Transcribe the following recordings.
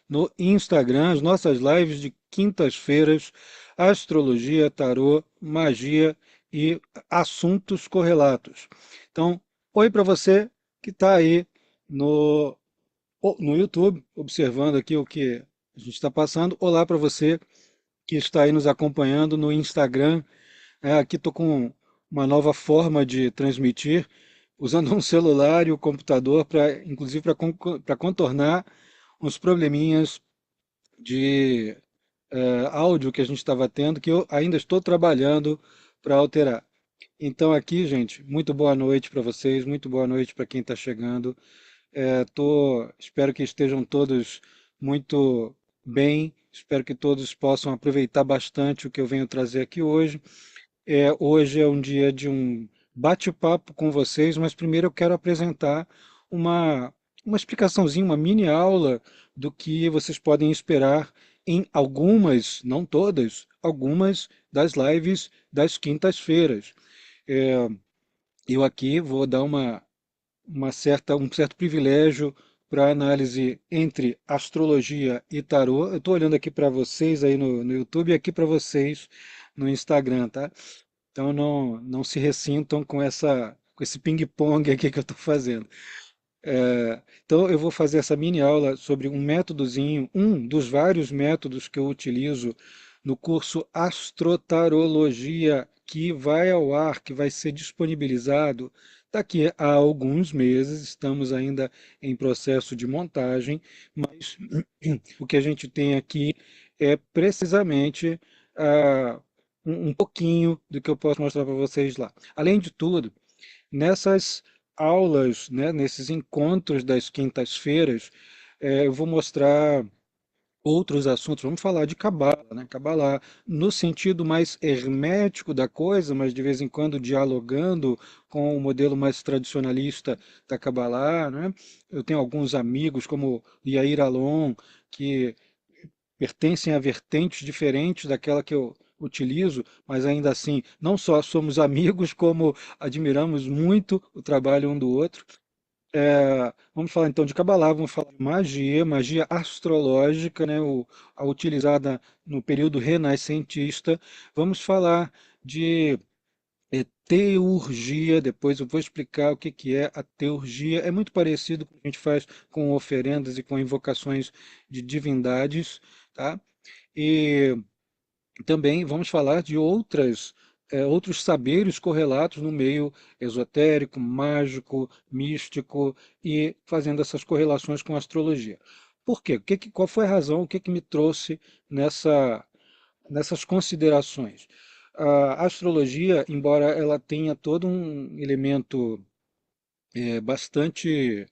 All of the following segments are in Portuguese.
no Instagram, as nossas lives de quintas-feiras, astrologia, tarô, magia e assuntos correlatos. Então, oi para você que está aí no, no YouTube, observando aqui o que a gente está passando. Olá para você que está aí nos acompanhando no Instagram. Aqui estou com uma nova forma de transmitir, usando um celular e o computador para, inclusive, para contornar uns probleminhas de áudio que a gente estava tendo, que eu ainda estou trabalhando para alterar. Então aqui, gente, muito boa noite para vocês, muito boa noite para quem está chegando. Espero que estejam todos muito bem, espero que todos possam aproveitar bastante o que eu venho trazer aqui hoje. Hoje é um dia de um bate-papo com vocês, mas primeiro eu quero apresentar uma, uma explicaçãozinha, uma mini aula do que vocês podem esperar em algumas, não todas, algumas das lives das quintas-feiras. É, eu aqui vou dar um certo privilégio para análise entre astrologia e tarô. Eu estou olhando aqui para vocês aí no YouTube e aqui para vocês no Instagram, tá? Então não se ressintam com com esse ping-pong aqui que eu estou fazendo. Então eu vou fazer essa mini aula sobre um métodozinho, um dos vários métodos que eu utilizo no curso Astrotarologia, que vai ao ar, que vai ser disponibilizado daqui a alguns meses. Estamos ainda em processo de montagem, mas o que a gente tem aqui é precisamente um pouquinho do que eu posso mostrar para vocês lá. Além de tudo, nessas aulas, né, nesses encontros das quintas-feiras, eu vou mostrar outros assuntos. Vamos falar de Cabala, né? Cabala no sentido mais hermético da coisa, mas de vez em quando dialogando com o modelo mais tradicionalista da Cabala, né? Eu tenho alguns amigos, como Yair Alon, que pertencem a vertentes diferentes daquela que eu utilizo, mas ainda assim, não só somos amigos, como admiramos muito o trabalho um do outro. Vamos falar então de Kabbalah, vamos falar de magia, magia astrológica, né, a utilizada no período renascentista. Vamos falar de teurgia, depois eu vou explicar o que que é a teurgia. É muito parecido com o que a gente faz com oferendas e com invocações de divindades, tá? E também vamos falar de outros saberes correlatos no meio esotérico, mágico, místico e fazendo essas correlações com a astrologia. Por quê? Qual foi a razão, o que que me trouxe nessas considerações? A astrologia, embora ela tenha todo um elemento bastante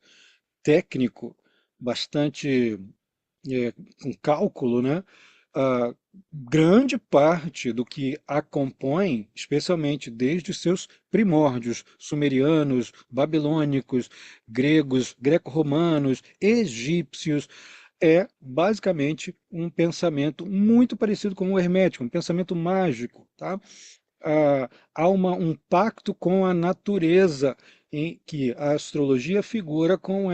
técnico, bastante com cálculo, né? A grande parte do que a compõe, especialmente desde os seus primórdios, sumerianos, babilônicos, gregos, greco-romanos, egípcios, é basicamente um pensamento muito parecido com o hermético, um pensamento mágico, tá? Há um pacto com a natureza em que a astrologia figura com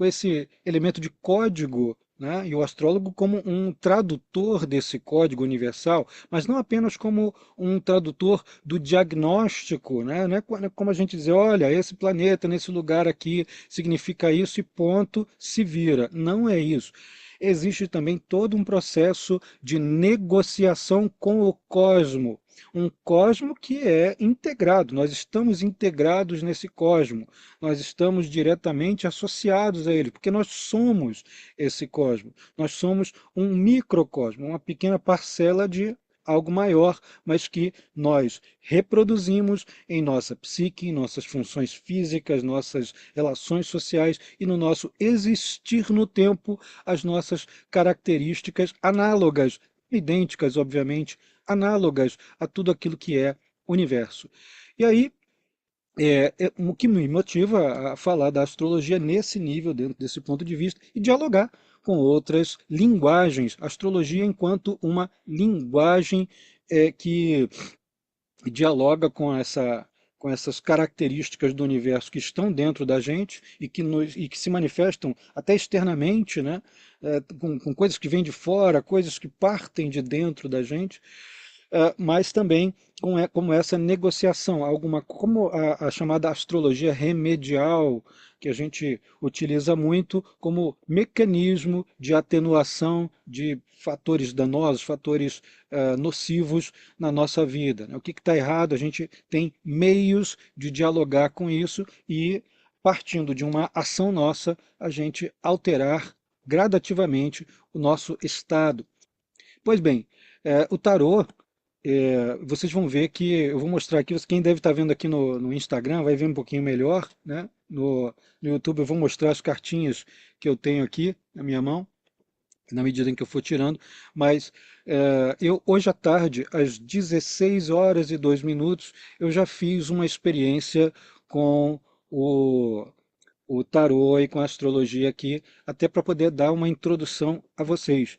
esse elemento de código, né? E o astrólogo como um tradutor desse código universal, mas não apenas como um tradutor do diagnóstico, né? Não é como a gente dizer, olha, esse planeta nesse lugar aqui significa isso e ponto, se vira. Não é isso. Existe também todo um processo de negociação com o cosmo, um cosmo que é integrado, nós estamos integrados nesse cosmo, nós estamos diretamente associados a ele, porque nós somos esse cosmo, nós somos um microcosmo, uma pequena parcela de algo maior, mas que nós reproduzimos em nossa psique, em nossas funções físicas, nossas relações sociais e no nosso existir no tempo, as nossas características análogas, idênticas, obviamente, análogas a tudo aquilo que é universo. E aí, o que me motiva a falar da astrologia nesse nível, dentro desse ponto de vista, e dialogar com outras linguagens. Astrologia enquanto uma linguagem que dialoga com essas características do universo que estão dentro da gente e que se manifestam até externamente, né? Com coisas que vêm de fora, coisas que partem de dentro da gente, mas também como essa negociação, como a chamada astrologia remedial, que a gente utiliza muito como mecanismo de atenuação de fatores danosos, fatores nocivos na nossa vida, né? O que está errado, a gente tem meios de dialogar com isso e, partindo de uma ação nossa, a gente alterar gradativamente o nosso estado. Pois bem, o tarô, vocês vão ver que eu vou mostrar aqui, quem deve estar vendo aqui no Instagram vai ver um pouquinho melhor, né? No YouTube eu vou mostrar as cartinhas que eu tenho aqui na minha mão, na medida em que eu for tirando, mas eu hoje à tarde, às 16 horas e 2 minutos, eu já fiz uma experiência com o, o tarô e com a astrologia aqui, até para poder dar uma introdução a vocês.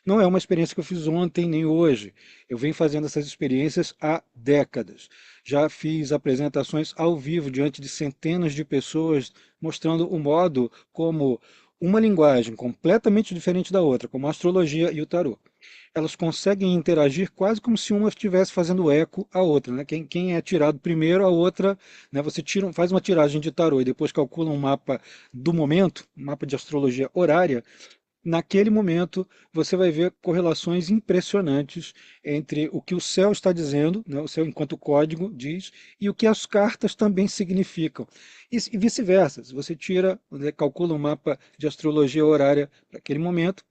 Não é uma experiência que eu fiz ontem nem hoje. Eu venho fazendo essas experiências há décadas. Já fiz apresentações ao vivo diante de centenas de pessoas, mostrando o modo como uma linguagem completamente diferente da outra, como a astrologia e o tarô, elas conseguem interagir quase como se uma estivesse fazendo eco à outra, né? Quem é tirado primeiro, a outra, né? Você faz uma tiragem de tarô e depois calcula um mapa do momento, um mapa de astrologia horária. Naquele momento, você vai ver correlações impressionantes entre o que o céu está dizendo, né, o céu enquanto código diz, e o que as cartas também significam. E vice-versa. Se você tira, né, calcula um mapa de astrologia horária para aquele momento,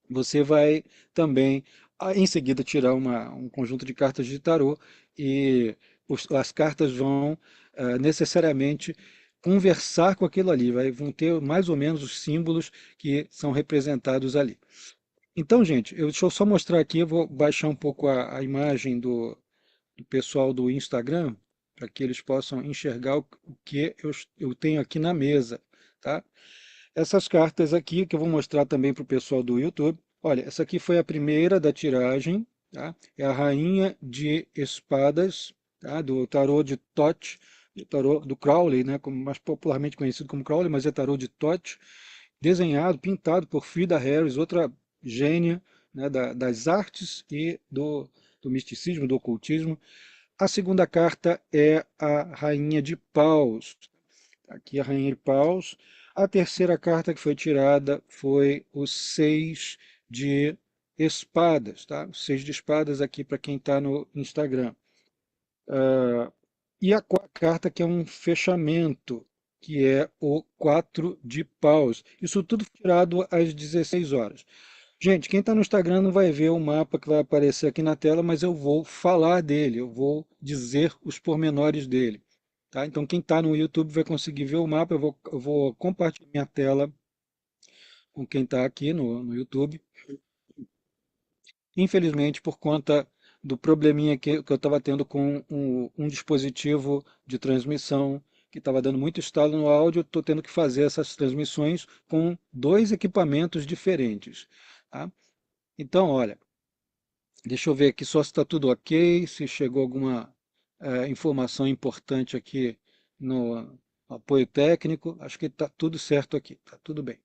você vai também, em seguida, tirar um conjunto de cartas de tarô e as cartas vão necessariamente conversar com aquilo ali, vão ter mais ou menos os símbolos que são representados ali. Então, gente, deixa eu só mostrar aqui, eu vou baixar um pouco a imagem do pessoal do Instagram, para que eles possam enxergar o que eu tenho aqui na mesa, tá? Essas cartas aqui, que eu vou mostrar também para o pessoal do YouTube. Olha, essa aqui foi a primeira da tiragem, tá? É a Rainha de Espadas, tá? Do tarô de Thoth, do tarô do Crowley, né? Mais popularmente conhecido como Crowley, mas é tarô de Thoth, desenhado, pintado por Frida Harris, outra gênia, né? Das artes e do misticismo, do ocultismo. A segunda carta é a Rainha de Paus. Aqui a Rainha de Paus. A terceira carta que foi tirada foi o Seis de Espadas, tá? O Seis de Espadas aqui para quem está no Instagram. E a quarta carta que é um fechamento, que é o Quatro de Paus. Isso tudo tirado às 16 horas. Gente, quem está no Instagram não vai ver o mapa que vai aparecer aqui na tela, mas eu vou falar dele, eu vou dizer os pormenores dele. Tá? Então, quem está no YouTube vai conseguir ver o mapa. Eu vou compartilhar minha tela com quem está aqui no YouTube. Infelizmente, por conta do probleminha que eu estava tendo com um dispositivo de transmissão que estava dando muito estalo no áudio, estou tendo que fazer essas transmissões com dois equipamentos diferentes. Tá? Então, olha, deixa eu ver aqui só se está tudo ok, se chegou alguma informação importante aqui no apoio técnico. Acho que está tudo certo aqui, está tudo bem.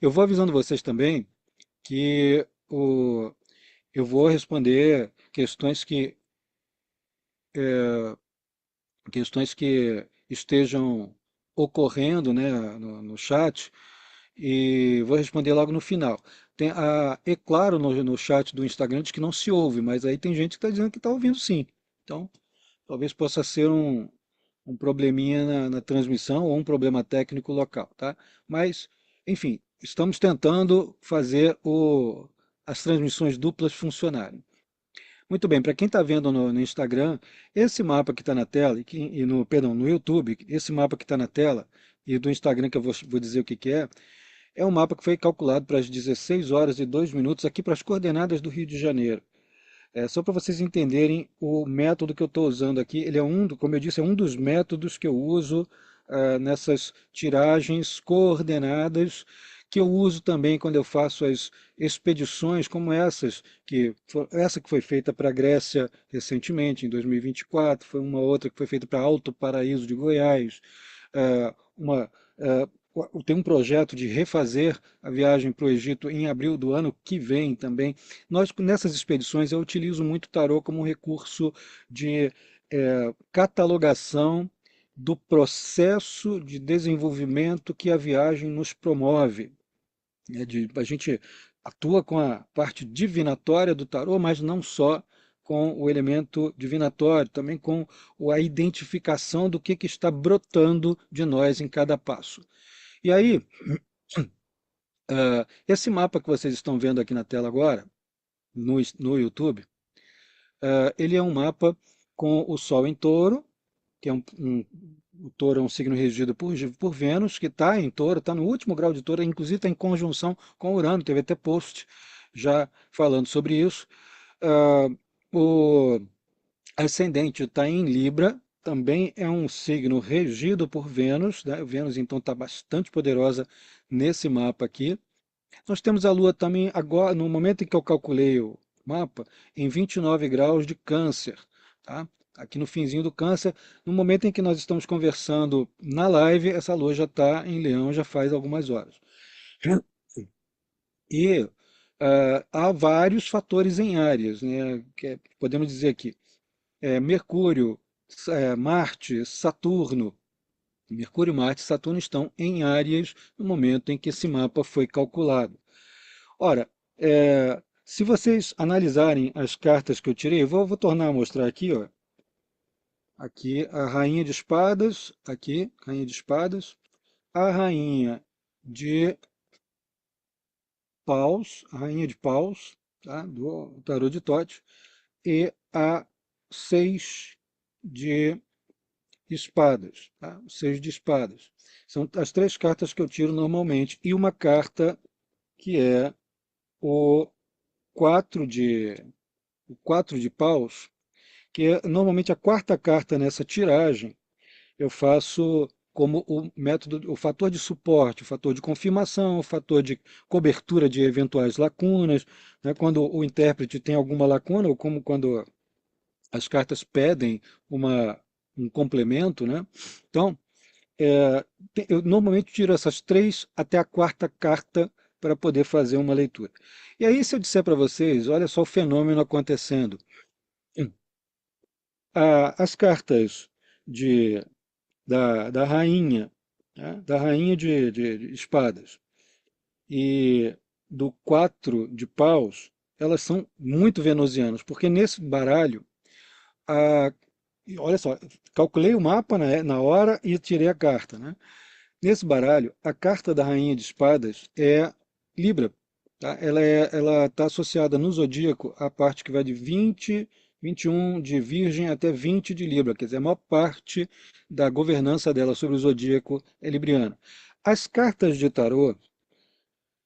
Eu vou avisando vocês também que eu vou responder questões que estejam ocorrendo, né, no chat, e vou responder logo no final. É claro no chat do Instagram diz que não se ouve, mas aí tem gente que está dizendo que está ouvindo sim. Então, talvez possa ser um probleminha na transmissão ou um problema técnico local, tá? Mas, enfim, estamos tentando fazer as transmissões duplas funcionarem. Muito bem, para quem está vendo no Instagram, esse mapa que está na tela, perdão, no YouTube, esse mapa que está na tela, e do Instagram que eu vou dizer o que, que é um mapa que foi calculado para as 16 horas e 2 minutos aqui para as coordenadas do Rio de Janeiro. Só para vocês entenderem o método que eu estou usando aqui, ele é como eu disse, é um dos métodos que eu uso nessas tiragens coordenadas que eu uso também quando eu faço as expedições como essas, essa que foi feita para a Grécia recentemente, em 2024, foi uma outra que foi feita para Alto Paraíso de Goiás, uma, tem um projeto de refazer a viagem para o Egito em abril do ano que vem também. Nessas expedições, eu utilizo muito o tarô como um recurso de catalogação do processo de desenvolvimento que a viagem nos promove. A gente atua com a parte divinatória do tarô, mas não só com o elemento divinatório, também com a identificação do que está brotando de nós em cada passo. E aí, esse mapa que vocês estão vendo aqui na tela agora, no YouTube, ele é um mapa com o Sol em Touro, que é o Touro é um signo regido por Vênus, que está em Touro, está no último grau de Touro, inclusive está em conjunção com Urano, teve até post já falando sobre isso. Ah, o ascendente está em Libra, também é um signo regido por Vênus, né? Vênus então está bastante poderosa nesse mapa aqui. Nós temos a Lua também agora, no momento em que eu calculei o mapa, em 29 graus de Câncer, tá? Aqui no finzinho do Câncer, no momento em que nós estamos conversando na live, essa Lua já está em Leão, já faz algumas horas. E há vários fatores em áreas, né? Podemos dizer aqui, Mercúrio, Marte, Saturno. Mercúrio, Marte e Saturno estão em áreas no momento em que esse mapa foi calculado. Ora, se vocês analisarem as cartas que eu tirei, vou tornar a mostrar aqui, ó. Aqui a Rainha de Espadas, aqui, Rainha de Espadas, a Rainha de Paus, a Rainha de Paus, tá? Do Tarô de Tote, e a Seis de Espadas, tá? O Seis de Espadas. São as três cartas que eu tiro normalmente, e uma carta que é o 4 de o 4 de paus, que é normalmente a quarta carta nessa tiragem, eu faço como o método, o fator de suporte, o fator de confirmação, o fator de cobertura de eventuais lacunas, né, quando o intérprete tem alguma lacuna, ou como quando as cartas pedem um complemento, né? Então, eu normalmente tiro essas três até a quarta carta para poder fazer uma leitura. E aí, se eu disser para vocês, olha só o fenômeno acontecendo. As cartas de, da rainha, né, da rainha de espadas e do 4 de paus, elas são muito venusianas, porque nesse baralho, a, olha só, calculei o mapa na hora e tirei a carta, né? Nesse baralho, a carta da rainha de espadas é Libra, tá? Ela está associada no zodíaco à parte que vai de 21 de Virgem até 20 de Libra, quer dizer, a maior parte da governança dela sobre o zodíaco é libriana. As cartas de tarô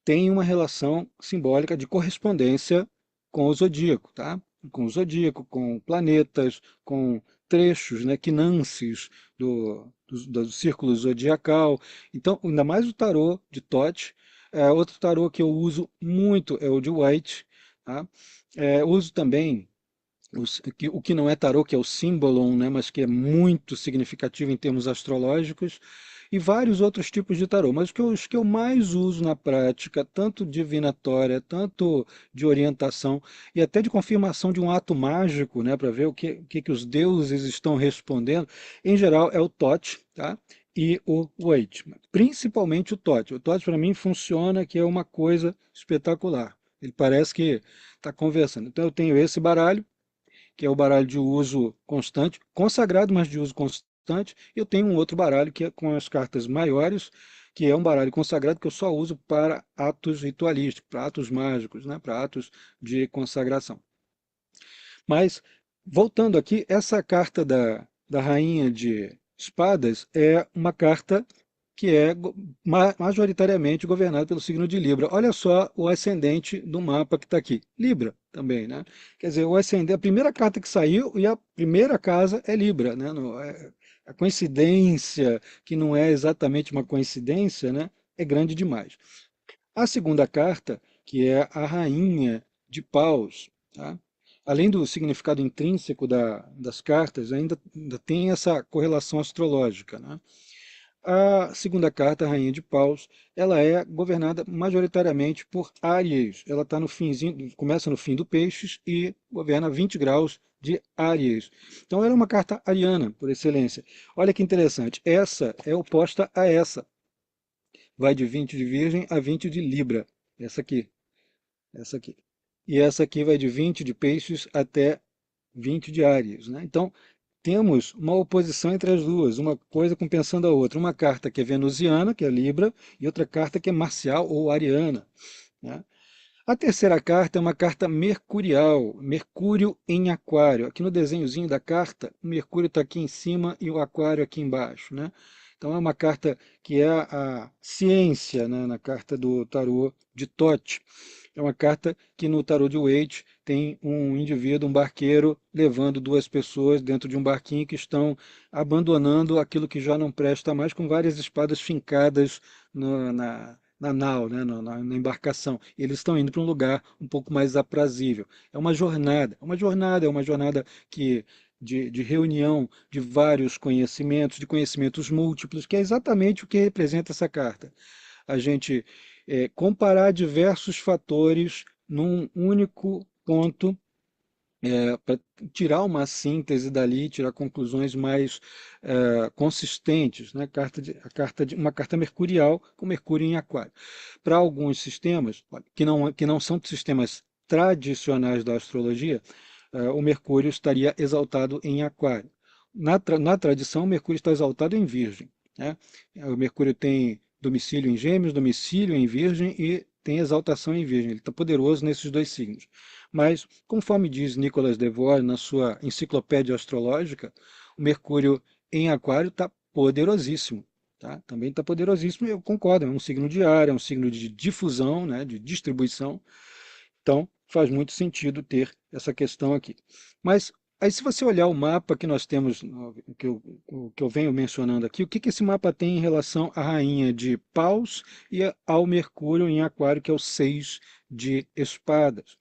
têm uma relação simbólica de correspondência com o zodíaco, tá? Com o zodíaco, com planetas, com trechos, né, quinances do círculo zodiacal. Então, ainda mais o tarô de Thoth. Outro tarô que eu uso muito é o de White. Tá? Uso também o que não é tarô, que é o Symbolon, né, mas que é muito significativo em termos astrológicos, e vários outros tipos de tarô. Mas os que eu mais uso na prática, tanto divinatória, tanto de orientação e até de confirmação de um ato mágico, né, para ver que os deuses estão respondendo, em geral é o Thoth, tá? E o Waite, principalmente o Thoth. O Thoth para mim funciona que é uma coisa espetacular. Ele parece que está conversando. Então eu tenho esse baralho, que é o baralho de uso constante, consagrado, mas de uso constante. Eu tenho um outro baralho que é com as cartas maiores, que é um baralho consagrado que eu só uso para atos ritualísticos, para atos mágicos, né, para atos de consagração. Mas, voltando aqui, essa carta da Rainha de Espadas é uma carta que é majoritariamente governada pelo signo de Libra. Olha só o ascendente do mapa que está aqui. Libra também, né? Quer dizer, o ascendente, a primeira carta que saiu e a primeira casa é Libra, né? A coincidência, que não é exatamente uma coincidência, né? É grande demais. A segunda carta, que é a Rainha de Paus, tá? Além do significado intrínseco das cartas, ainda tem essa correlação astrológica, né? A segunda carta, a Rainha de Paus, ela é governada majoritariamente por Áries. Ela está no finzinho, começa no fim do Peixes e governa 20 graus de Áries. Então ela é uma carta ariana, por excelência. Olha que interessante, essa é oposta a essa. Vai de 20 de Virgem a 20 de Libra. Essa aqui, essa aqui. E essa aqui vai de 20 de Peixes até 20 de Áries, né? Então, temos uma oposição entre as duas, uma coisa compensando a outra. Uma carta que é venusiana, que é Libra, e outra carta que é marcial ou ariana, né? A terceira carta é uma carta mercurial, Mercúrio em Aquário. Aqui no desenhozinho da carta, o Mercúrio está aqui em cima e o Aquário aqui embaixo, né? Então é uma carta que é a ciência, né, na carta do tarô de Thoth. É uma carta que no tarô de Waite tem um indivíduo, um barqueiro, levando duas pessoas dentro de um barquinho que estão abandonando aquilo que já não presta mais, com várias espadas fincadas na nau, né, na embarcação. E eles estão indo para um lugar um pouco mais aprazível. É uma jornada que de reunião de vários conhecimentos, de conhecimentos múltiplos, que é exatamente o que representa essa carta. A gente comparar diversos fatores num único ponto para tirar uma síntese dali, tirar conclusões mais consistentes, né? Uma carta mercurial com Mercúrio em Aquário. Para alguns sistemas, que não são sistemas tradicionais da astrologia, o Mercúrio estaria exaltado em Aquário. Na tradição, o Mercúrio está exaltado em Virgem, né? O Mercúrio tem domicílio em Gêmeos, domicílio em Virgem e tem exaltação em Virgem. Ele está poderoso nesses dois signos. Mas, conforme diz Nicolas Devore na sua enciclopédia astrológica, o Mercúrio em Aquário está poderosíssimo. Tá? Também está poderosíssimo, eu concordo, é um signo de ar, é um signo de difusão, né, de distribuição, então faz muito sentido ter essa questão aqui. Mas aí se você olhar o mapa que nós temos, o que eu venho mencionando aqui, o que esse mapa tem em relação à rainha de paus e ao Mercúrio em Aquário, que é o 6 de espadas?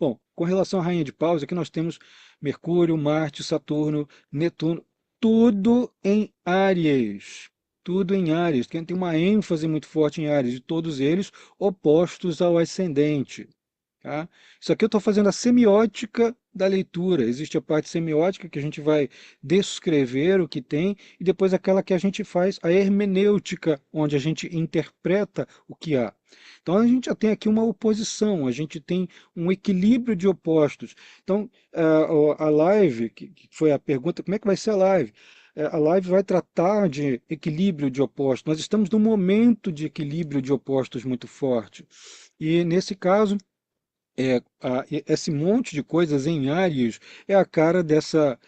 Bom, com relação à rainha de paus, aqui nós temos Mercúrio, Marte, Saturno, Netuno, tudo em Áries. Tudo em Áries, que tem uma ênfase muito forte em Áries, e todos eles opostos ao ascendente. Tá? Isso aqui eu estou fazendo a semiótica da leitura. Existe a parte semiótica que a gente vai descrever o que tem, e depois aquela que a gente faz a hermenêutica, onde a gente interpreta o que há. Então a gente já tem aqui uma oposição, a gente tem um equilíbrio de opostos. Então a live, que foi a pergunta, como é que vai ser a live? A live vai tratar de equilíbrio de opostos. Nós estamos num momento de equilíbrio de opostos muito forte. E nesse caso, esse monte de coisas em Áries é a cara dessa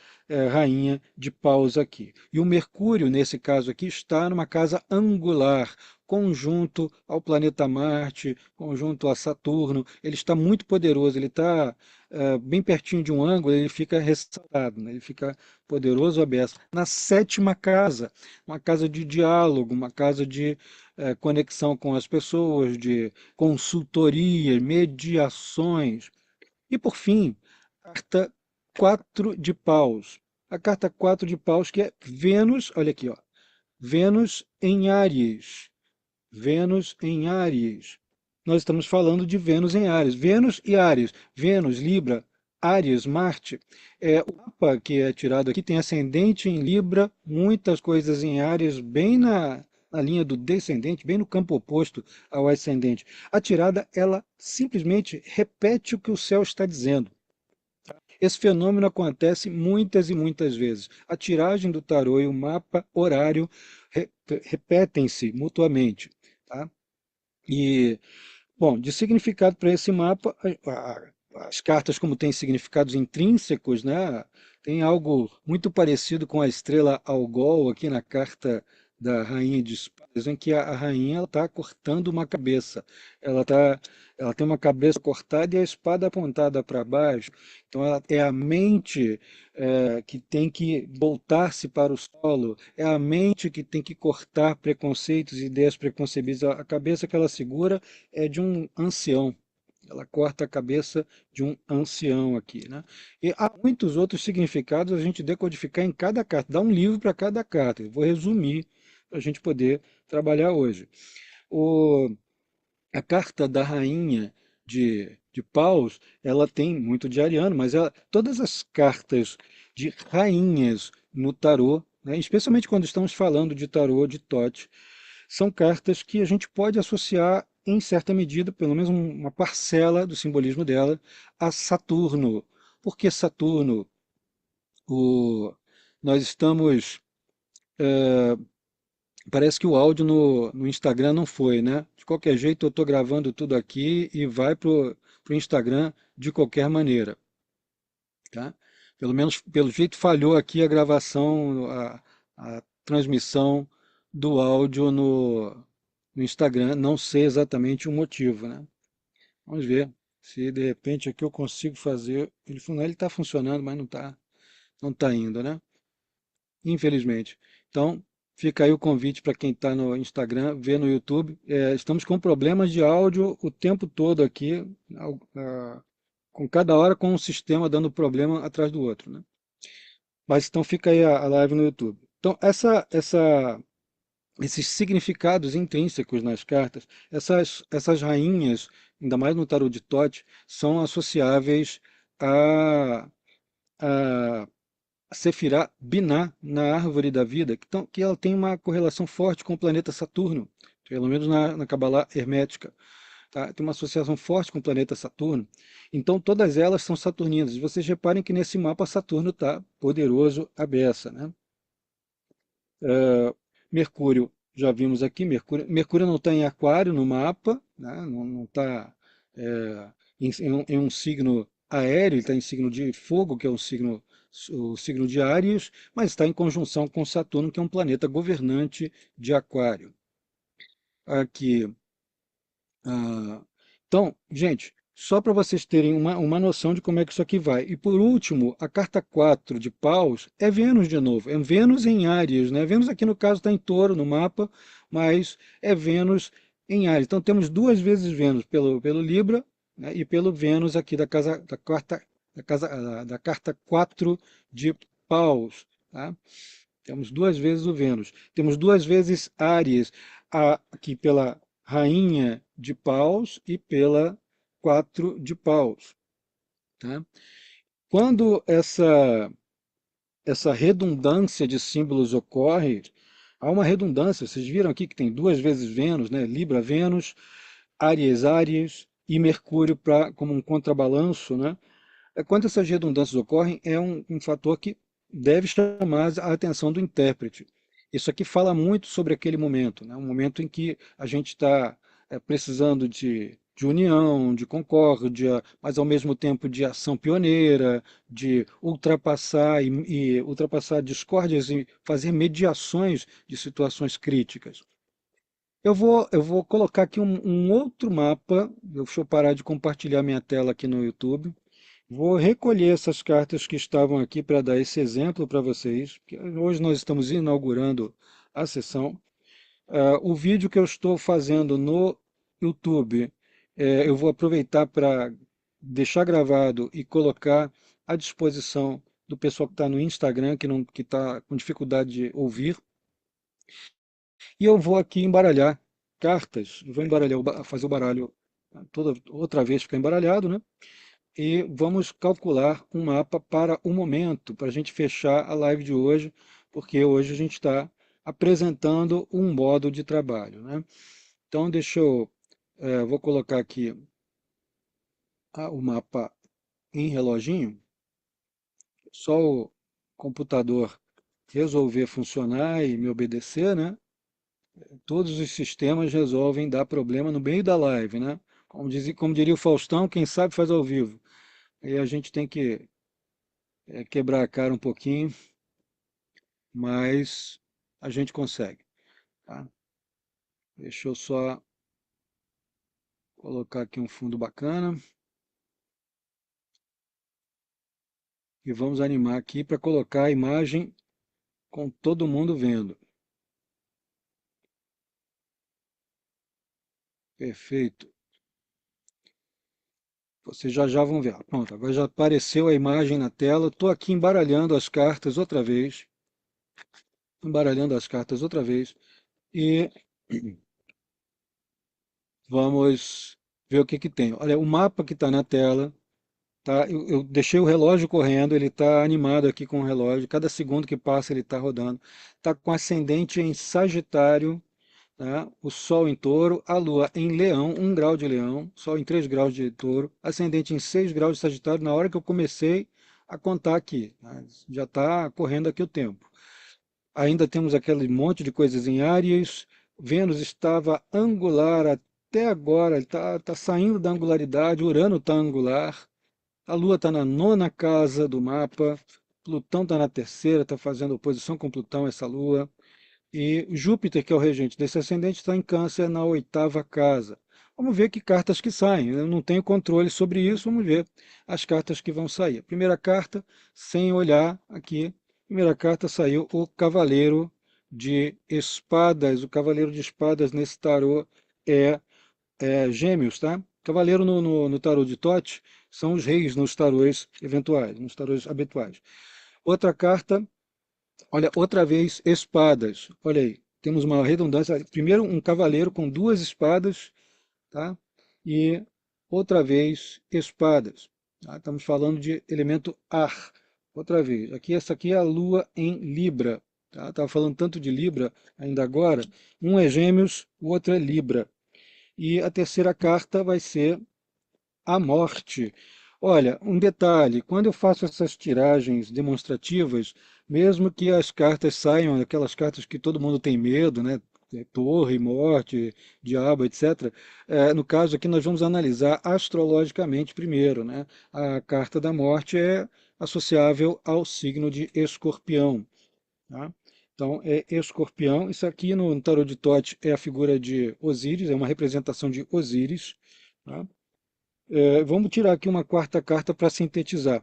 rainha de paus aqui. E o Mercúrio, nesse caso aqui, está numa casa angular, conjunto ao planeta Marte, conjunto a Saturno. Ele está muito poderoso, ele está bem pertinho de um ângulo, ele fica ressaltado, né? Ele fica poderoso aberto. Na sétima casa, uma casa de diálogo, uma casa de conexão com as pessoas, de consultoria, mediações. E, por fim, carta 4 de paus. A carta 4 de paus, que é Vênus, olha aqui, ó, Vênus em Áries. Vênus em Áries. Nós estamos falando de Vênus em Áries. Vênus e Áries. Vênus, Libra, Áries, Marte. O mapa que é tirado aqui tem ascendente em Libra, muitas coisas em Áries, bem na linha do descendente, bem no campo oposto ao ascendente. A tirada, ela simplesmente repete o que o céu está dizendo. Esse fenômeno acontece muitas e muitas vezes. A tiragem do tarô e o mapa horário repetem-se mutuamente. Tá? E, bom, de significado para esse mapa, as cartas, como têm significados intrínsecos, né, tem algo muito parecido com a estrela Algol aqui na carta da Rainha de Espadas, em que a rainha está cortando uma cabeça. Ela tá, ela tem uma cabeça cortada e a espada apontada para baixo. Então é a mente que tem que voltar-se para o solo, é a mente que tem que cortar preconceitos e ideias preconcebidas. A cabeça que ela segura é de um ancião. Ela corta a cabeça de um ancião aqui, né? E há muitos outros significados a gente decodificar em cada carta. Dá um livro para cada carta. Eu vou resumir para a gente poder trabalhar hoje. O, a carta da rainha de paus, ela tem muito de ariano, mas todas as cartas de rainhas no tarô, né, especialmente quando estamos falando de tarô de Tote, são cartas que a gente pode associar em certa medida, pelo menos uma parcela do simbolismo dela, a Saturno. Por que Saturno? O, nós estamos Parece que o áudio no Instagram não foi, né? De qualquer jeito, eu estou gravando tudo aqui e vai pro Instagram de qualquer maneira, tá? Pelo menos, pelo jeito, falhou aqui a gravação, a transmissão do áudio no Instagram. Não sei exatamente o motivo, né? Vamos ver se de repente aqui eu consigo fazer. Ele está funcionando, mas não tá indo, né? Infelizmente. Então, fica aí o convite para quem está no Instagram, ver no YouTube. Estamos com problemas de áudio o tempo todo aqui, com cada hora com um sistema dando problema atrás do outro, né? Mas então fica aí a live no YouTube. Então, esses significados intrínsecos nas cartas, essas rainhas, ainda mais no tarot de Thoth, são associáveis a, a Sefirah Binah na árvore da vida, que ela tem uma correlação forte com o planeta Saturno, pelo menos na Cabalá hermética, tá? Tem uma associação forte com o planeta Saturno. Então todas elas são saturninas. E vocês reparem que nesse mapa Saturno está poderoso à beça, né? Mercúrio, já vimos aqui, Mercúrio não está em Aquário no mapa, né? Não está em um signo aéreo, ele está em signo de fogo, que é o signo de Áries, mas está em conjunção com Saturno, que é um planeta governante de Aquário. Aqui, ah, então, gente, só para vocês terem uma noção de como é que isso aqui vai. E por último, a carta 4 de paus é Vênus de novo. É Vênus em Áries, né? Vênus aqui no caso está em Touro no mapa, mas é Vênus em Áries. Então temos duas vezes Vênus pelo Libra, né, e pelo Vênus aqui da carta 4 de paus, tá? Temos duas vezes o Vênus. Temos duas vezes Áries, aqui pela Rainha de Paus e pela 4 de Paus. Tá? Quando essa redundância de símbolos ocorre, há uma redundância. Vocês viram aqui que tem duas vezes Vênus, né? Libra, Vênus, Áries, Áries e Mercúrio como um contrabalanço, né? Quando essas redundâncias ocorrem, é um fator que deve chamar a atenção do intérprete. Isso aqui fala muito sobre aquele momento, né? Um momento em que a gente está precisando de união, de concórdia, mas ao mesmo tempo de ação pioneira, de ultrapassar e ultrapassar discórdias e fazer mediações de situações críticas. Eu vou colocar aqui um outro mapa. Deixa eu parar de compartilhar minha tela aqui no YouTube. Vou recolher essas cartas que estavam aqui para dar esse exemplo para vocês, que hoje nós estamos inaugurando a sessão. O vídeo que eu estou fazendo no YouTube, eu vou aproveitar para deixar gravado e colocar à disposição do pessoal que está no Instagram, que está com dificuldade de ouvir. E eu vou aqui embaralhar cartas, vou embaralhar, fazer o baralho toda outra vez ficar embaralhado, né? E vamos calcular um mapa para o momento, para a gente fechar a live de hoje, porque hoje a gente está apresentando um modo de trabalho, né? Então, vou colocar aqui o mapa em reloginho, só o computador resolver funcionar e me obedecer, né? Todos os sistemas resolvem dar problema no meio da live, né? Como diria o Faustão, quem sabe faz ao vivo. E a gente tem que quebrar a cara um pouquinho, mas a gente consegue. tá? Deixa eu só colocar aqui um fundo bacana e vamos animar aqui para colocar a imagem com todo mundo vendo. Perfeito. Vocês já já vão ver. Pronto, agora já apareceu a imagem na tela. Estou aqui embaralhando as cartas outra vez. Embaralhando as cartas outra vez. E vamos ver o que que tem. Olha, o mapa que está na tela. Tá? Eu deixei o relógio correndo, ele está animado aqui com o relógio. Cada segundo que passa ele está rodando. Está com ascendente em Sagitário, tá? O Sol em Touro, a Lua em Leão, 1 grau de Leão, Sol em 3 graus de Touro, ascendente em 6 graus de Sagitário, na hora que eu comecei a contar aqui, tá? Já está correndo aqui o tempo. Ainda temos aquele monte de coisas em Áries, Vênus estava angular até agora, ele está saindo da angularidade, Urano está angular, a Lua está na 9ª casa do mapa, Plutão está na 3ª, está fazendo oposição com Plutão, essa Lua. E Júpiter, que é o regente desse ascendente, está em Câncer na 8ª casa. Vamos ver que cartas que saem. Eu não tenho controle sobre isso, vamos ver as cartas que vão sair. A primeira carta, sem olhar aqui, a primeira carta saiu o Cavaleiro de Espadas. O Cavaleiro de Espadas nesse tarô é Gêmeos, tá? Cavaleiro no tarô de Tote são os reis nos tarôs eventuais, nos tarôs habituais. Outra carta. Olha, outra vez, espadas. Olha aí, temos uma redundância. Primeiro, um cavaleiro com 2 espadas, tá? E outra vez, espadas. Tá? Estamos falando de elemento ar. Outra vez, aqui essa aqui é a Lua em Libra. Tá? Estava falando tanto de Libra ainda agora. Um é Gêmeos, o outro é Libra. E a terceira carta vai ser a morte. Olha, um detalhe, quando eu faço essas tiragens demonstrativas, mesmo que as cartas saiam, aquelas cartas que todo mundo tem medo, né? Torre, morte, diabo, etc. No caso aqui nós vamos analisar astrologicamente primeiro, né? A carta da morte é associável ao signo de Escorpião, tá? Então é Escorpião. Isso aqui no tarot de Tote é a figura de Osíris, é uma representação de Osíris, tá? Vamos tirar aqui uma quarta carta para sintetizar.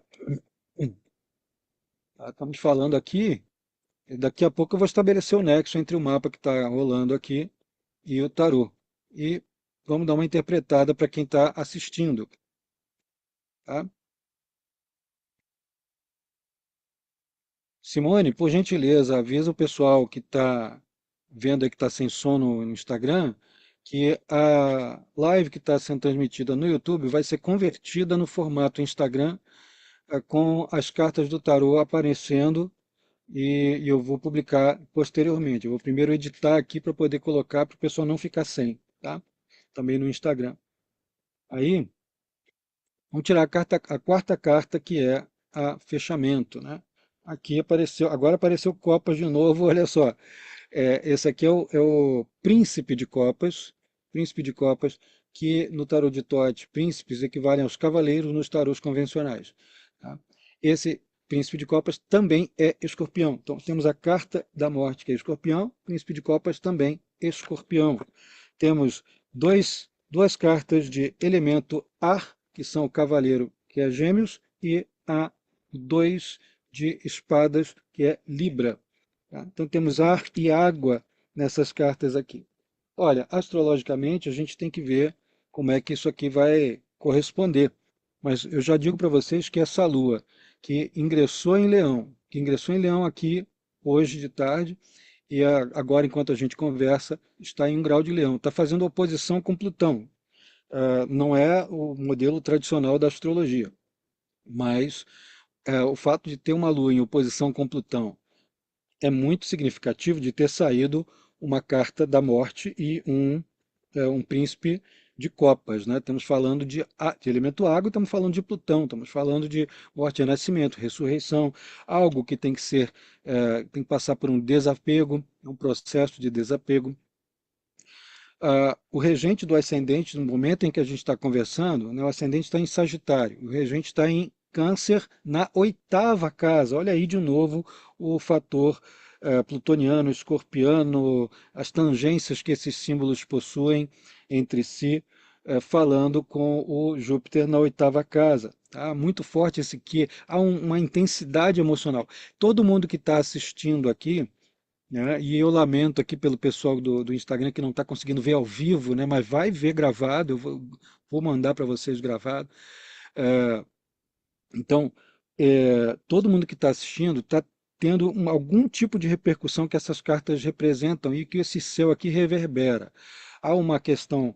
Tá? Estamos falando aqui, daqui a pouco eu vou estabelecer o nexo entre o mapa que está rolando aqui e o tarô. E vamos dar uma interpretada para quem está assistindo. Tá? Simone, por gentileza, avisa o pessoal que está vendo aí que está sem sono no Instagram, que a live que está sendo transmitida no YouTube vai ser convertida no formato Instagram, com as cartas do tarô aparecendo e eu vou publicar posteriormente. Eu vou primeiro editar aqui para poder colocar para o pessoal não ficar sem, tá? Também no Instagram. Aí, vamos tirar a quarta carta, que é a fechamento, né? Aqui apareceu, agora apareceu copas de novo, olha só. Esse aqui é o príncipe de copas, que no tarô de Tote, príncipes equivalem aos cavaleiros nos tarôs convencionais. Tá? Esse príncipe de copas também é escorpião. Então temos a carta da morte, que é escorpião, príncipe de copas também escorpião. Temos duas cartas de elemento ar, que são o cavaleiro, que é gêmeos, e a 2 de espadas, que é Libra. Tá? Então temos ar e água nessas cartas aqui. Olha, astrologicamente a gente tem que ver como é que isso aqui vai corresponder. Mas eu já digo para vocês que essa lua que ingressou em Leão aqui hoje de tarde, e agora, enquanto a gente conversa, está em 1 grau de Leão. Está fazendo oposição com Plutão. Não é o modelo tradicional da astrologia, mas o fato de ter uma lua em oposição com Plutão é muito significativo de ter saído uma carta da morte e um príncipe de copas, né? Estamos falando de elemento água, estamos falando de Plutão, estamos falando de morte e nascimento, ressurreição, algo que tem que ser, tem que passar por um desapego, um processo de desapego. O regente do ascendente, no momento em que a gente está conversando, né, o ascendente está em Sagitário, o regente está em Câncer na 8ª casa. Olha aí de novo o fator plutoniano, escorpiano, as tangências que esses símbolos possuem entre si, falando com o Júpiter na oitava casa. Tá? Muito forte esse que há uma intensidade emocional. Todo mundo que está assistindo aqui, né, e eu lamento aqui pelo pessoal do Instagram que não está conseguindo ver ao vivo, né, mas vai ver gravado, vou mandar para vocês gravado. É, então, todo mundo que está assistindo está tendo algum tipo de repercussão que essas cartas representam e que esse céu aqui reverbera. Há uma questão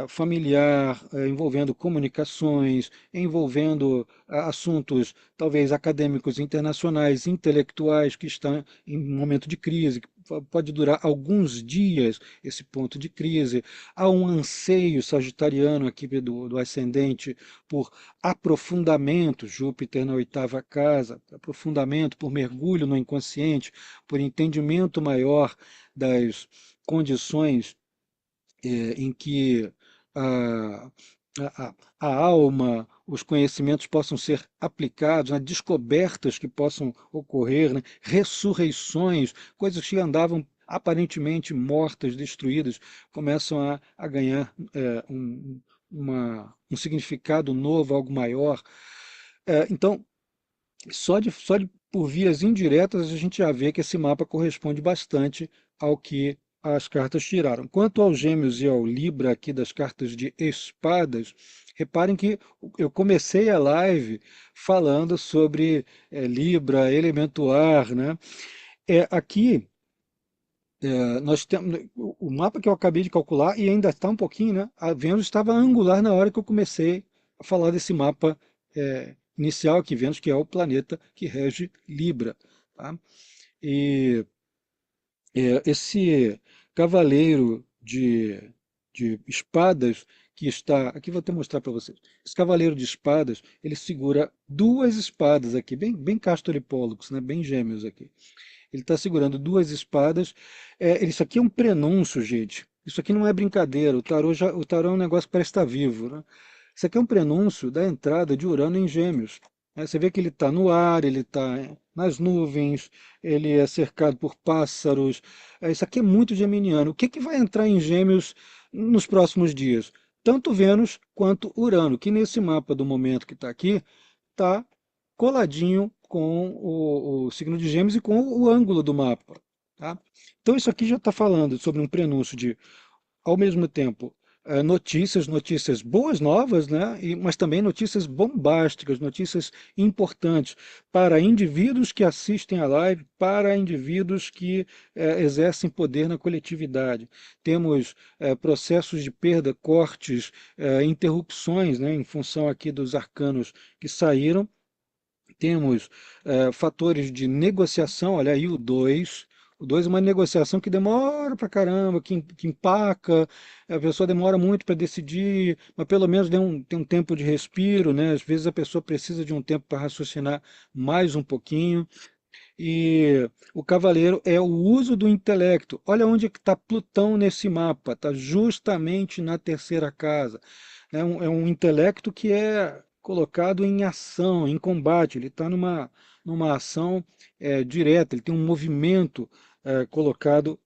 familiar envolvendo comunicações, envolvendo assuntos talvez acadêmicos internacionais, intelectuais que estão em um momento de crise, que pode durar alguns dias esse ponto de crise. Há um anseio sagitariano aqui do ascendente por aprofundamento, Júpiter na oitava casa, aprofundamento por mergulho no inconsciente, por entendimento maior das condições em que a, a alma, os conhecimentos possam ser aplicados, né, descobertas que possam ocorrer, né, ressurreições, coisas que andavam aparentemente mortas, destruídas, começam a ganhar um significado novo, algo maior. Então, só de por vias indiretas a gente já vê que esse mapa corresponde bastante ao que as cartas tiraram. Quanto aos Gêmeos e ao Libra aqui das cartas de espadas, reparem que eu comecei a live falando sobre Libra, elemento ar, né? Aqui nós temos o mapa que eu acabei de calcular e ainda está um pouquinho, né? A Vênus estava angular na hora que eu comecei a falar desse mapa inicial aqui, Vênus, que é o planeta que rege Libra, tá? E esse cavaleiro de espadas que está, aqui vou até mostrar para vocês. Esse cavaleiro de espadas, ele segura duas espadas aqui, bem castoripólogos, né? Bem gêmeos aqui. Ele está segurando duas espadas. Isso aqui é um prenúncio, gente. Isso aqui não é brincadeira. O tarô é um negócio que parece estar vivo, né? Isso aqui é um prenúncio da entrada de Urano em Gêmeos. Você vê que ele está no ar, ele está nas nuvens, ele é cercado por pássaros. Isso aqui é muito geminiano. O que que vai entrar em Gêmeos nos próximos dias? Tanto Vênus quanto Urano, que nesse mapa do momento que está aqui, está coladinho com o signo de Gêmeos e com o ângulo do mapa. Tá? Então isso aqui já está falando sobre um prenúncio de, ao mesmo tempo, notícias boas novas, né? Mas também notícias bombásticas, notícias importantes para indivíduos que assistem à live, para indivíduos que exercem poder na coletividade. Temos processos de perda, cortes, interrupções, né, em função aqui dos arcanos que saíram. Temos fatores de negociação, olha aí o 2. O 2 é uma negociação que demora pra caramba, que empaca, a pessoa demora muito para decidir, mas pelo menos tem um tempo de respiro, né? Às vezes a pessoa precisa de um tempo para raciocinar mais um pouquinho. E o cavaleiro é o uso do intelecto. Olha onde está Plutão nesse mapa, está justamente na terceira casa. É um intelecto que é colocado em ação, em combate. Ele está numa ação direta, ele tem um movimento colocado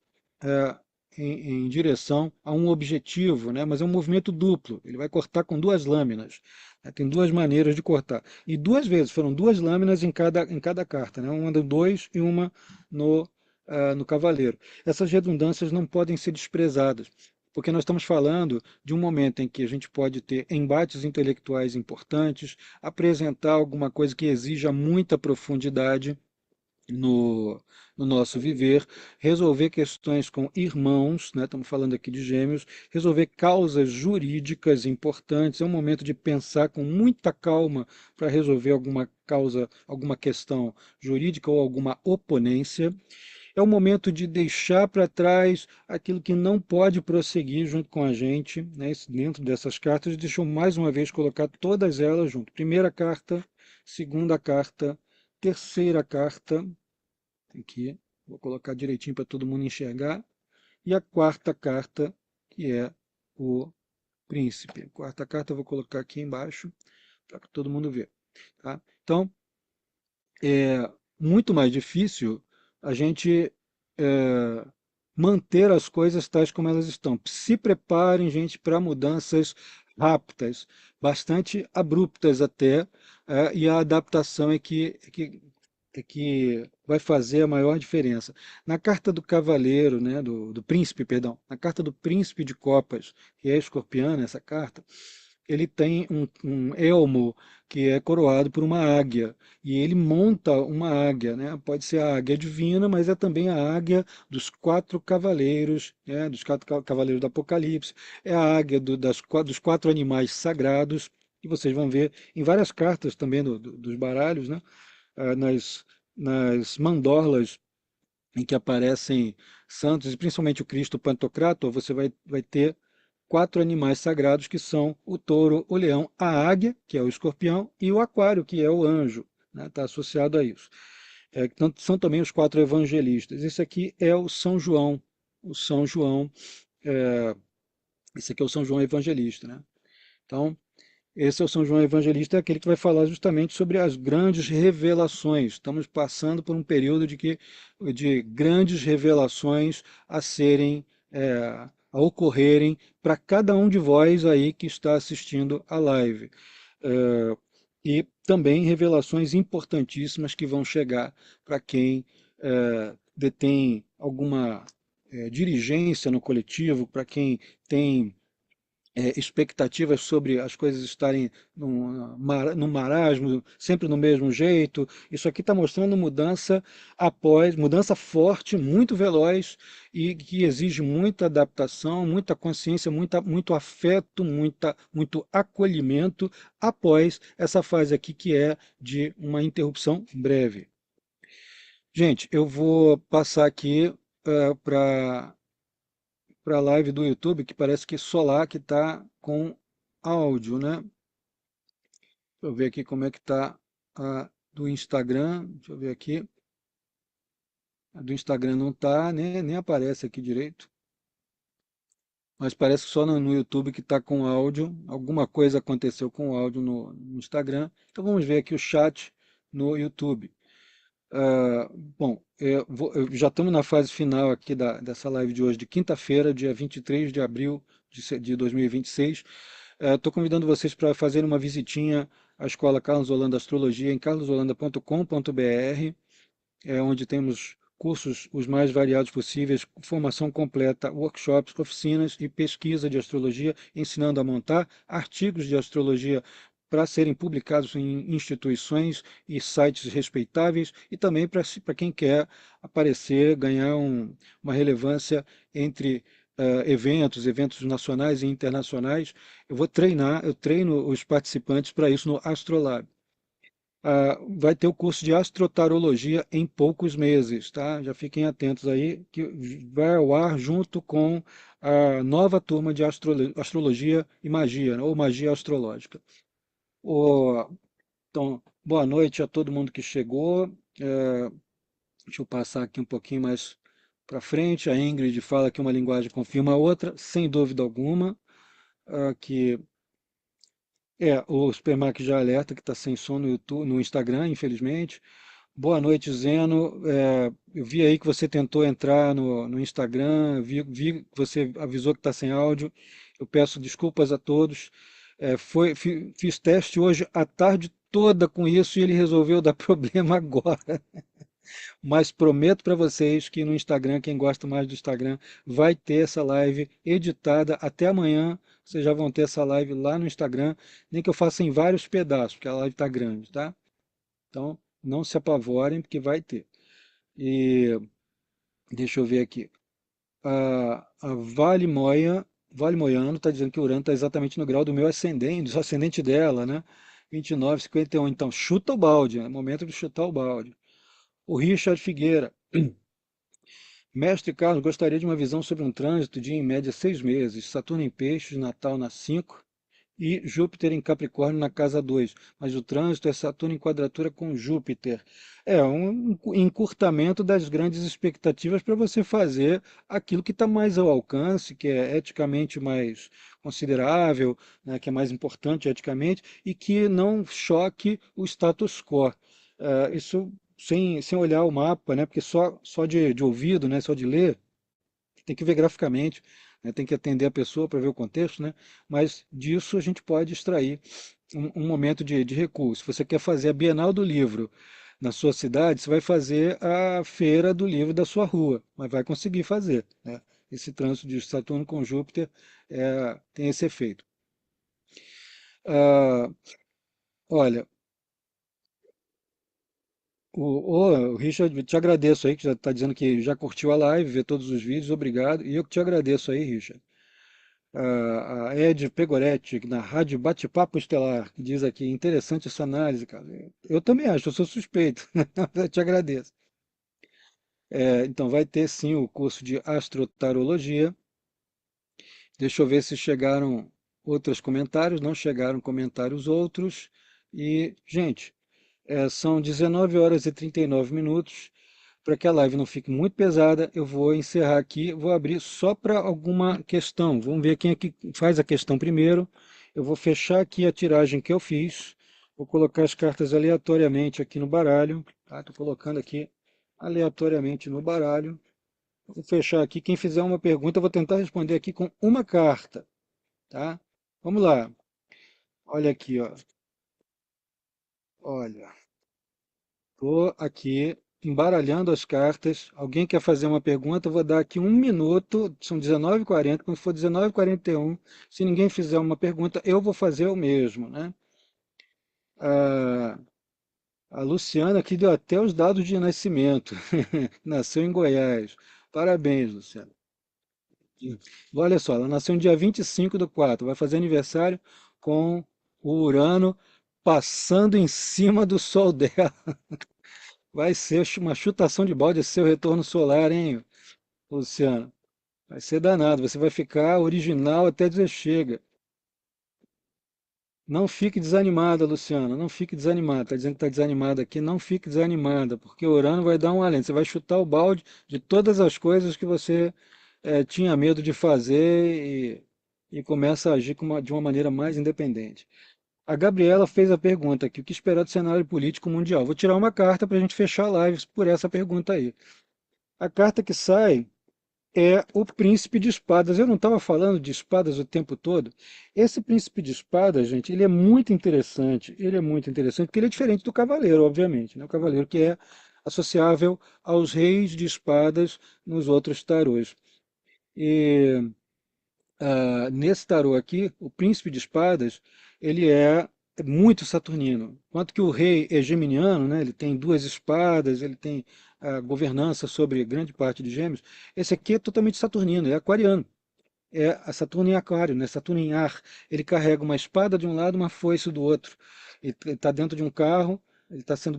é, em direção a um objetivo, né? Mas é um movimento duplo. Ele vai cortar com duas lâminas. Né? Tem duas maneiras de cortar. E duas vezes, foram duas lâminas em cada carta, né? Uma do 2 e uma no cavaleiro. Essas redundâncias não podem ser desprezadas, porque nós estamos falando de um momento em que a gente pode ter embates intelectuais importantes, apresentar alguma coisa que exija muita profundidade no, no nosso viver, resolver questões com irmãos, né? Estamos falando aqui de gêmeos, resolver causas jurídicas importantes. É um momento de pensar com muita calma para resolver alguma causa, alguma questão jurídica ou alguma oponência. É o momento de deixar para trás aquilo que não pode prosseguir junto com a gente, né? Dentro dessas cartas, deixa eu mais uma vez colocar todas elas junto. Primeira carta, segunda carta, terceira carta, aqui, vou colocar direitinho para todo mundo enxergar, e a quarta carta, que é o príncipe. A quarta carta eu vou colocar aqui embaixo, para todo mundo ver. Tá? Então, é muito mais difícil a gente manter as coisas tais como elas estão. Se preparem, gente, para mudanças rápidas, bastante abruptas até, e a adaptação é que vai fazer a maior diferença. Na carta do cavaleiro, né, do príncipe, perdão, na carta do príncipe de copas, que é escorpiana essa carta, ele tem um elmo que é coroado por uma águia, e ele monta uma águia, né? Pode ser a águia divina, mas é também a águia dos quatro cavaleiros, né? Dos quatro cavaleiros do Apocalipse, é a águia dos quatro animais sagrados, que vocês vão ver em várias cartas também dos baralhos, né? Nas mandorlas em que aparecem santos, e principalmente o Cristo Pantocrator, você vai ter quatro animais sagrados que são o touro, o leão, a águia, que é o escorpião, e o aquário, que é o anjo, né? Está associado a isso. Então, são também os quatro evangelistas. Esse aqui é o São João. O São João, é, esse aqui é o São João Evangelista, né? Então, esse é o São João Evangelista, é aquele que vai falar justamente sobre as grandes revelações. Estamos passando por um período de grandes revelações a serem, a ocorrerem para cada um de vós aí que está assistindo a live. É, e também revelações importantíssimas que vão chegar para quem detém alguma dirigência no coletivo, para quem tem expectativas sobre as coisas estarem num marasmo, sempre no mesmo jeito. Isso aqui está mostrando mudança forte, muito veloz e que exige muita adaptação, muita consciência, muito afeto, muito acolhimento após essa fase aqui que é de uma interrupção breve. Gente, eu vou passar aqui para a live do YouTube, que parece que só lá que está com áudio, né? Deixa eu ver aqui como é que está a do Instagram. Deixa eu ver aqui. A do Instagram não está, nem aparece aqui direito. Mas parece que só no YouTube que está com áudio. Alguma coisa aconteceu com o áudio no Instagram. Então vamos ver aqui o chat no YouTube. Ah, bom, já estamos na fase final aqui dessa live de hoje, de quinta-feira, dia 23 de abril de 2026. Estou convidando vocês para fazerem uma visitinha à Escola Carlos Holanda Astrologia em carlosholanda.com.br, onde temos cursos os mais variados possíveis, formação completa, workshops, oficinas e pesquisa de astrologia, ensinando a montar artigos de astrologia para serem publicados em instituições e sites respeitáveis, e também para quem quer aparecer, ganhar uma relevância entre eventos nacionais e internacionais. Eu treino os participantes para isso no Astrolab. Vai ter o curso de astrotarologia em poucos meses, tá? Já fiquem atentos aí, que vai ao ar junto com a nova turma de astrologia e magia, né? Ou magia astrológica. Ô, então, boa noite a todo mundo que chegou. Deixa eu passar aqui um pouquinho mais para frente. A Ingrid fala que uma linguagem confirma a outra, sem dúvida alguma. Que o Supermarket já alerta que está sem som no YouTube, no Instagram, infelizmente. Boa noite, Zeno. Eu vi aí que você tentou entrar no Instagram, vi que você avisou que está sem áudio. Eu peço desculpas a todos. Fiz teste hoje a tarde toda com isso e ele resolveu dar problema agora. Mas prometo para vocês que no Instagram, quem gosta mais do Instagram, vai ter essa live editada até amanhã. Vocês já vão ter essa live lá no Instagram, nem que eu faça em vários pedaços, porque a live está grande, tá? Então, não se apavorem, porque vai ter. E deixa eu ver aqui. A Vale Moiano está dizendo que o Urano está exatamente no grau do meu ascendente, do ascendente dela, né? 29,51. Então, chuta o balde, é momento de chutar o balde. O Richard Figueira. Mestre Carlos, gostaria de uma visão sobre um trânsito de, em média, 6 meses. Saturno em Peixes, Natal na 5 e Júpiter em Capricórnio na casa 2. Mas o trânsito é Saturno em quadratura com Júpiter. É um encurtamento das grandes expectativas para você fazer aquilo que está mais ao alcance, que é eticamente mais considerável, né, que é mais importante eticamente, e que não choque o status quo. Isso sem olhar o mapa, né? Porque só de ouvido, né? Só de ler, tem que ver graficamente, né? Tem que atender a pessoa para ver o contexto, né? Mas disso a gente pode extrair um momento de recuo. Se você quer fazer a Bienal do Livro na sua cidade, você vai fazer a Feira do Livro da sua rua, mas vai conseguir fazer, né? Esse trânsito de Saturno com Júpiter tem esse efeito. Ah, olha, o Richard, te agradeço aí, que já está dizendo que já curtiu a live, vê todos os vídeos, obrigado. E eu que te agradeço aí, Richard. A Ed Pegoretti, na Rádio Bate-Papo Estelar, que diz aqui, interessante essa análise, cara. Eu também acho, eu sou suspeito. Eu te agradeço. Então, vai ter sim o curso de astrotarologia. Deixa eu ver se chegaram outros comentários. Não chegaram comentários outros. E, gente, são 19 horas e 39 minutos. Para que a live não fique muito pesada, eu vou encerrar aqui, vou abrir só para alguma questão. Vamos ver quem é que faz a questão primeiro. Eu vou fechar aqui a tiragem que eu fiz. Vou colocar as cartas aleatoriamente aqui no baralho. Tá? Estou colocando aqui aleatoriamente no baralho. Vou fechar aqui. Quem fizer uma pergunta, eu vou tentar responder aqui com uma carta. Tá? Vamos lá. Olha aqui, ó. Olha. Estou aqui embaralhando as cartas. Alguém quer fazer uma pergunta? Eu vou dar aqui um minuto. São 19h40. Quando for 19h41, se ninguém fizer uma pergunta, eu vou fazer o mesmo, né? A, a Luciana aqui deu até os dados de nascimento. Nasceu em Goiás. Parabéns, Luciana. Olha só, ela nasceu no dia 25/4. Vai fazer aniversário com o Urano passando em cima do Sol dela. Vai ser uma chutação de balde esse seu retorno solar, hein, Luciano? Vai ser danado. Você vai ficar original até dizer chega. Não fique desanimada, Luciana. Não fique desanimada. Está dizendo que está desanimada aqui. Não fique desanimada, porque o Urano vai dar um alento. Você vai chutar o balde de todas as coisas que você tinha medo de fazer e começa a agir de uma maneira mais independente. A Gabriela fez a pergunta aqui: o que esperar do cenário político mundial? Vou tirar uma carta para a gente fechar a live por essa pergunta aí. A carta que sai é o príncipe de espadas. Eu não estava falando de espadas o tempo todo. Esse príncipe de espadas, gente, ele é muito interessante. Ele é muito interessante porque ele é diferente do cavaleiro, obviamente, né? O cavaleiro que é associável aos reis de espadas nos outros tarôs. E nesse tarô aqui, o príncipe de espadas, ele é muito saturnino. Enquanto que o rei é geminiano, né, ele tem duas espadas, ele tem a governança sobre grande parte de Gêmeos. Esse aqui é totalmente saturnino, é aquariano. É a Saturno em aquário, né? Saturno em ar. Ele carrega uma espada de um lado, uma foice do outro. Ele está dentro de um carro, ele está sendo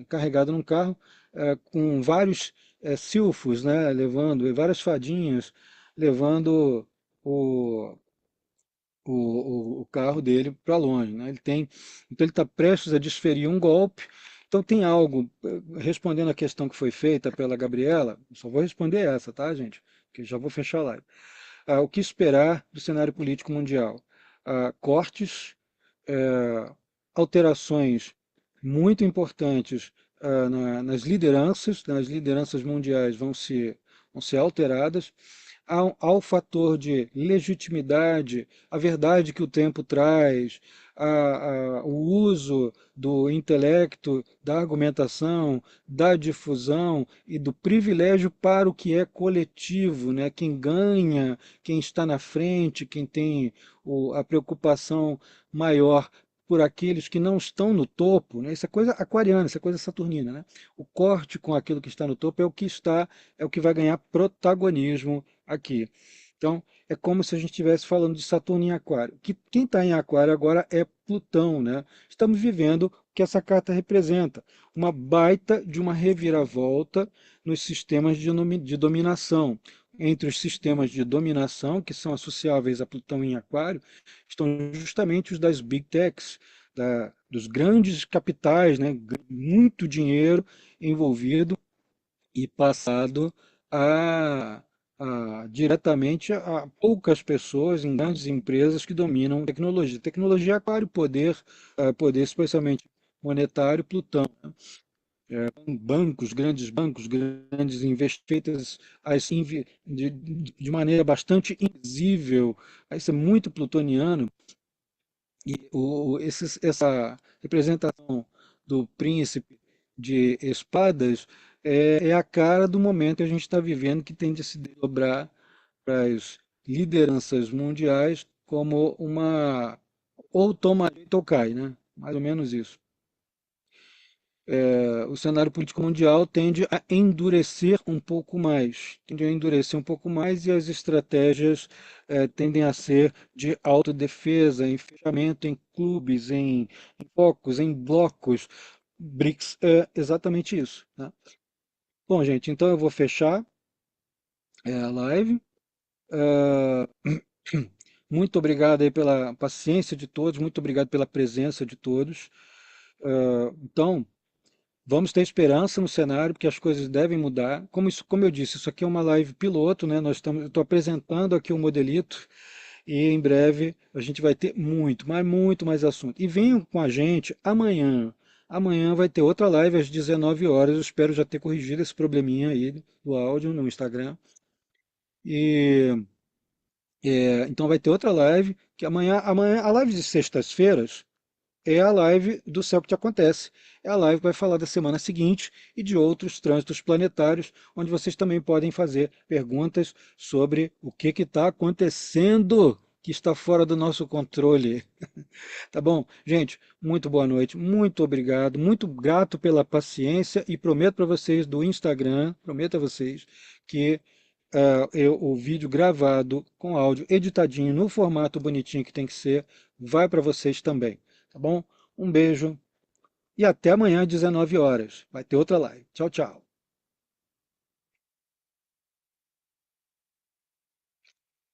carregado num carro com vários silfos, né? Levando, e várias fadinhas, levando o, o carro dele para longe, né? Então ele está prestes a desferir um golpe. Então tem algo, respondendo a questão que foi feita pela Gabriela, só vou responder essa, tá, gente? Que já vou fechar a live. O que esperar do cenário político mundial? Cortes, eh, alterações muito importantes nas lideranças mundiais vão ser alteradas. Há o fator de legitimidade, a verdade que o tempo traz, o uso do intelecto, da argumentação, da difusão e do privilégio para o que é coletivo, né? Quem ganha, quem está na frente, quem tem a preocupação maior por aqueles que não estão no topo, né? Isso é coisa aquariana, isso é coisa saturnina, né? O corte com aquilo que está no topo é o que vai ganhar protagonismo aqui. Então, é como se a gente estivesse falando de Saturno em Aquário. Quem está em Aquário agora é Plutão, né? Estamos vivendo o que essa carta representa, uma baita de uma reviravolta nos sistemas de dominação. Entre os sistemas de dominação, que são associáveis a Plutão em Aquário, estão justamente os das Big Techs, dos grandes capitais, né? Muito dinheiro envolvido e passado a, diretamente a poucas pessoas em grandes empresas que dominam tecnologia. Tecnologia é aquário, poder, poder especialmente monetário, Plutão. Bancos, grandes investimentos assim, de maneira bastante invisível. Aí isso é muito plutoniano. E essa representação do príncipe de espadas é a cara do momento que a gente está vivendo, que tende a se desdobrar para as lideranças mundiais como uma ou toma jeito ou cai, né? Mais ou menos isso. O cenário político mundial tende a endurecer um pouco mais e as estratégias tendem a ser de autodefesa, em fechamento, em clubes, em focos, em blocos. BRICS é exatamente isso, né? Bom, gente, então eu vou fechar a live. Ah, muito obrigado aí pela paciência de todos, muito obrigado pela presença de todos. Então, vamos ter esperança no cenário, porque as coisas devem mudar. Como eu disse, isso aqui é uma live piloto, né? Eu estou apresentando aqui o modelito e em breve a gente vai ter muito, mas muito mais assunto. E venham com a gente amanhã. Amanhã vai ter outra live às 19 horas. Eu espero já ter corrigido esse probleminha aí do áudio no Instagram. E então vai ter outra live, que amanhã a live de sextas-feiras é a live do Céu que Te Acontece. É a live que vai falar da semana seguinte e de outros trânsitos planetários, onde vocês também podem fazer perguntas sobre o que está acontecendo que está fora do nosso controle. Tá bom? Gente, muito boa noite, muito obrigado, muito grato pela paciência e prometo para vocês do Instagram, prometo a vocês que o vídeo gravado com áudio editadinho no formato bonitinho que tem que ser, vai para vocês também, tá bom? Um beijo e até amanhã às 19 horas. Vai ter outra live. Tchau, tchau.